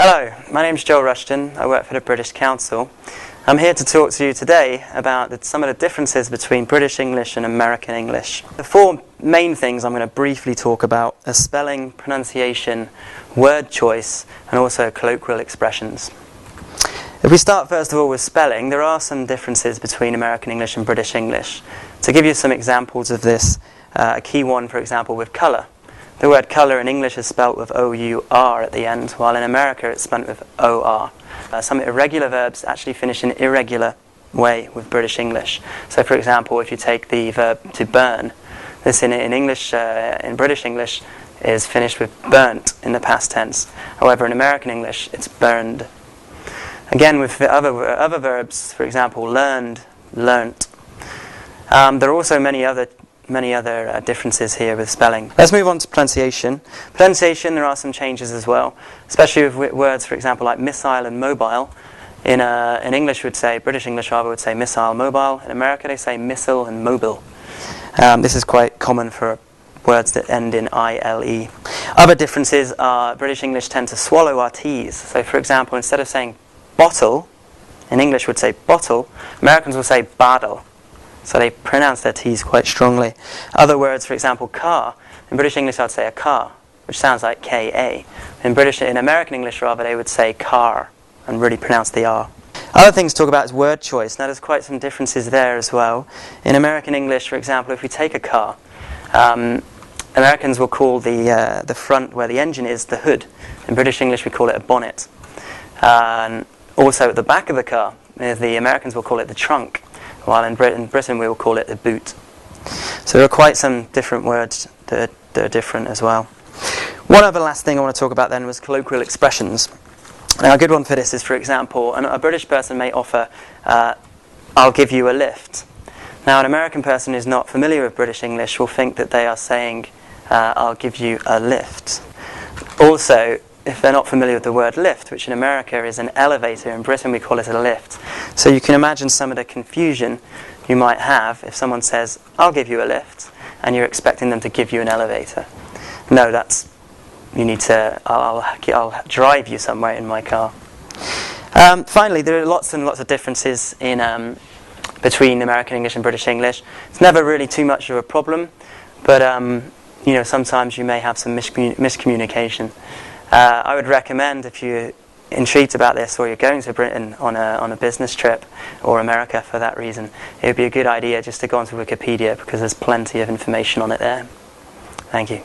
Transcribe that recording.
Hello, my name is Joel Rushton. I work for the British Council. I'm here to talk to you today about some of the differences between British English and American English. The four main things I'm going to briefly talk about are spelling, pronunciation, word choice, and also colloquial expressions. If we start first of all with spelling, there are some differences between American English and British English. To give you some examples of this, a key one, for example, with colour. The word colour in English is spelt with O-U-R at the end, while in America it's spelt with O-R. Some irregular verbs actually finish in irregular way with British English. So, for example, if you take the verb to burn, this in English, in British English, is finished with burnt in the past tense. However, in American English, it's burned. Again, with the other verbs, for example, learned, learnt. There are also many other differences here with spelling. Let's move on to pronunciation. Pronunciation, there are some changes as well, especially with words, for example, like missile and mobile. In English, British English rather, would say missile, mobile. In America, they say missile and mobile. This is quite common for words that end in I-L-E. Other differences are British English tend to swallow our T's. So, for example, instead of saying bottle, in English would say bottle, Americans will say bottle. So they pronounce their T's quite strongly. Other words, for example, car. In British English, I'd say a car, which sounds like K-A. In American English, rather, they would say car and really pronounce the R. Other things to talk about is word choice. Now, there's quite some differences there as well. In American English, for example, if we take a car, Americans will call the front where the engine is the hood. In British English, we call it a bonnet. And also at the back of the car, the Americans will call it the trunk, while in Britain we will call it the boot. So there are quite some different words that are different as well. One other last thing I want to talk about then was colloquial expressions. Now a good one for this is, for example, a British person may offer, I'll give you a lift. Now an American person who's not familiar with British English will think that they are saying, I'll give you a lift. Also, if they're not familiar with the word lift, which in America is an elevator, in Britain we call it a lift. So you can imagine some of the confusion you might have if someone says, I'll give you a lift, and you're expecting them to give you an elevator. No, I'll drive you somewhere in my car. Finally, there are lots and lots of differences in between American English and British English. It's never really too much of a problem, but sometimes you may have some miscommunication. I would recommend, if you're intrigued about this or you're going to Britain on a business trip, or America for that reason, it would be a good idea just to go onto Wikipedia, because there's plenty of information on it there. Thank you.